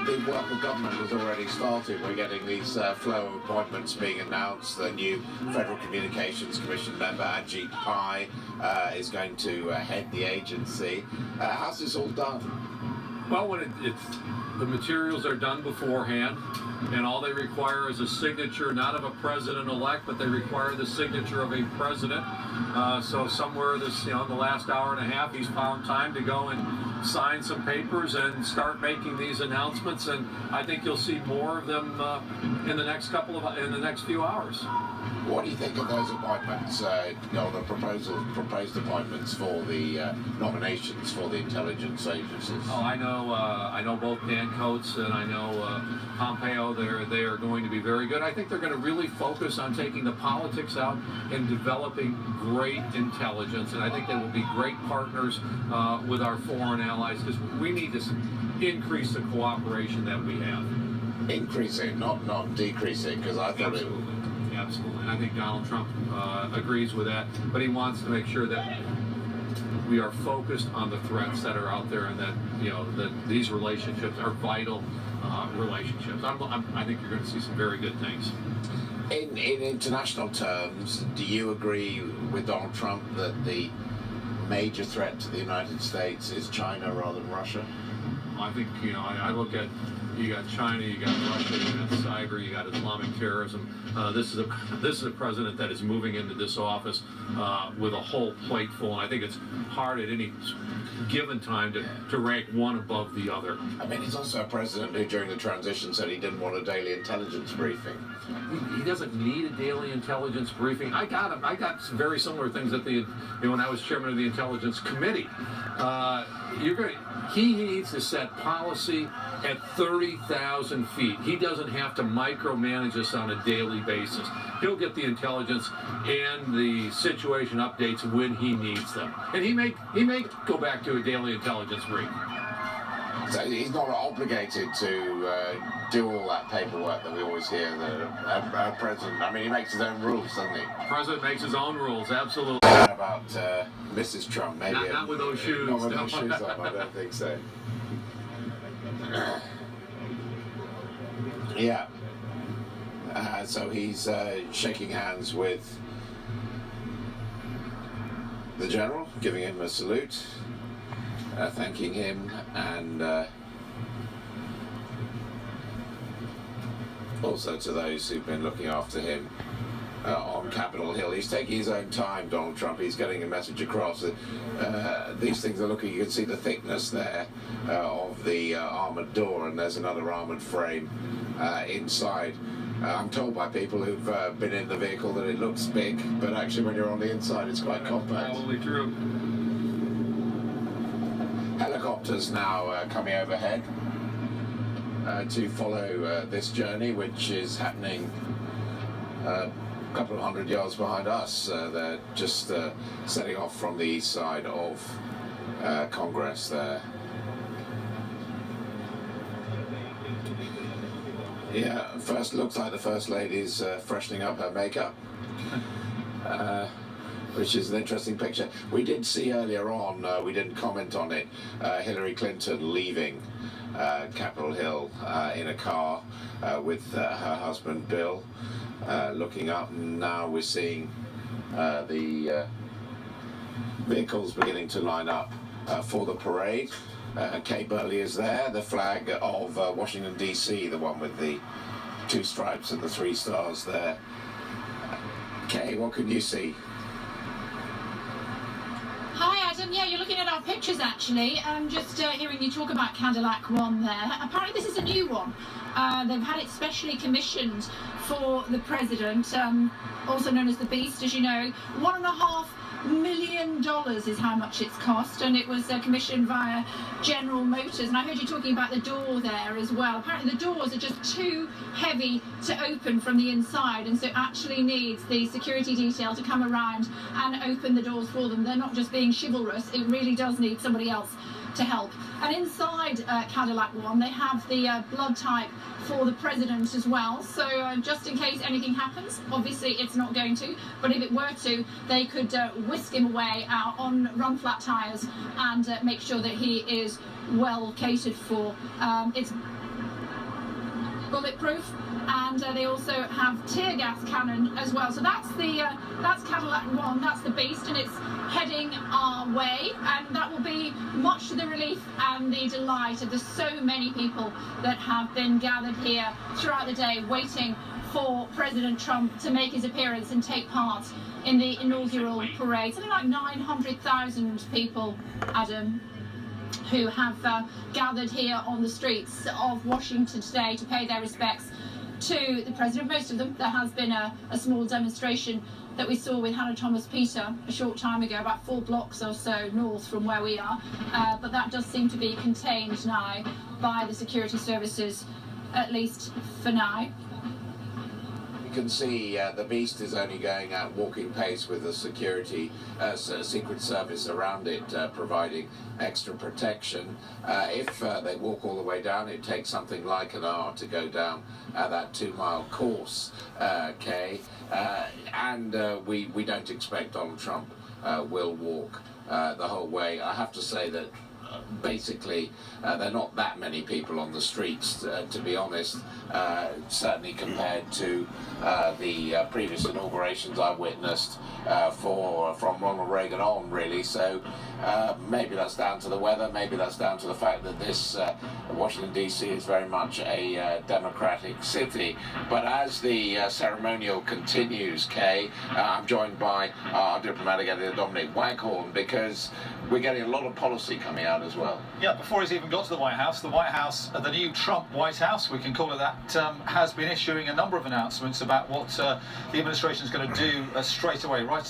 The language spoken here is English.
the work of government has already started. We're getting these flow of appointments being announced. The new Federal Communications Commission member, Ajit Pai, is going to head the agency. How's this all done? Well, when the materials are done beforehand, and all they require is a signature, not of a president-elect, but they require the signature of a president. So somewhere in the last hour and a half, he's found time to go and sign some papers and start making these announcements. And I think you'll see more of them in the next few hours. What do you think of those appointments? The proposed appointments for the nominations for the intelligence agencies. Oh, I know both Dan Coates and I know Pompeo. They are going to be very good. I think they're going to really focus on taking the politics out and developing great intelligence. And I think they will be great partners with our foreign allies, because we need to increase the cooperation that we have. Increasing, not decreasing, because I thought Absolutely. Absolutely. And I think Donald Trump agrees with that, but he wants to make sure that we are focused on the threats that are out there, and that that these relationships are vital relationships. I think you're going to see some very good things. In international terms, do you agree with Donald Trump that the major threat to the United States is China rather than Russia? I think, I look at, you got China, you got Russia, you got cyber, you got Islamic terrorism. This is a president that is moving into this office with a whole plate full, and I think it's hard at any given time to rank one above the other. I mean, he's also a president who, during the transition, said he didn't want a daily intelligence briefing. He doesn't need a daily intelligence briefing. I got some very similar things at when I was chairman of the Intelligence Committee. He needs to set policy at 30,000 feet. He doesn't have to micromanage us on a daily basis. He'll get the intelligence and the situation updates when he needs them. And he may go back to a daily intelligence brief. So he's not obligated to do all that paperwork that we always hear. The president, I mean, he makes his own rules, doesn't he? The president makes his own rules, absolutely. How about Mrs. Trump? Maybe not with those shoes. Not with those shoes on, I don't think so. Yeah. So he's shaking hands with the general, giving him a salute, thanking him, and also to those who've been looking after him on Capitol Hill. He's taking his own time, Donald Trump. He's getting a message across. These things are looking, you can see the thickness there of the armoured door, and there's another armoured frame inside. I'm told by people who've been in the vehicle that it looks big, but actually when you're on the inside it's quite compact. Probably true. Helicopters now coming overhead to follow this journey, which is happening a couple of 100 yards behind us. They're just setting off from the east side of Congress there. Yeah, first looks like the First Lady's freshening up her makeup, which is an interesting picture. We did see earlier on, we didn't comment on it, Hillary Clinton leaving Capitol Hill in a car with her husband Bill, looking up, and now we're seeing the vehicles beginning to line up for the parade. Kay Burley is there, the flag of Washington DC, the one with the 2 stripes and the 3 stars there. Kay, what can you see? Hi Adam, yeah, you're looking at our pictures actually. I'm just hearing you talk about Cadillac One there. Apparently this is a new one. They've had it specially commissioned for the president, also known as the Beast, as you know. $1.5 million is how much it's cost, and it was commissioned via General Motors. And I heard you talking about the door there as well. Apparently the doors are just too heavy to open from the inside, and so it actually needs the security detail to come around and open the doors for them. They're not just being chivalrous, it really does need somebody else to help. And inside Cadillac One, they have the blood type for the president as well, so just in case anything happens, obviously it's not going to, but if it were to, they could whisk him away on run flat tyres and make sure that he is well catered for. It's bulletproof, and they also have tear gas cannon as well. So that's Cadillac One, that's the Beast, and it's heading our way, and that will be much to the relief and the delight of the so many people that have been gathered here throughout the day waiting for President Trump to make his appearance and take part in the inaugural parade. Something like 900,000 people, Adam, who have gathered here on the streets of Washington today to pay their respects to the president. Most of them, there has been a small demonstration that we saw with Hannah Thomas Peter a short time ago, about 4 blocks or so north from where we are, but that does seem to be contained now by the security services, at least for now. You can see the Beast is only going at walking pace with the security Secret Service around it, providing extra protection. If they walk all the way down, it takes something like an hour to go down that 2-mile course, Kay. And we don't expect Donald Trump will walk the whole way. I have to say that basically there are not that many people on the streets, to be honest, certainly compared to the previous inaugurations I witnessed from Ronald Reagan on, really. So maybe that's down to the weather, maybe that's down to the fact that this Washington DC is very much a democratic city. But as the ceremonial continues, Kay, I'm joined by our diplomatic editor Dominic Waghorn, because we're getting a lot of policy coming out as well. Yeah, before he's even got to the White House, the new Trump White House, we can call it that, has been issuing a number of announcements about what the administration is going to do straight away, right?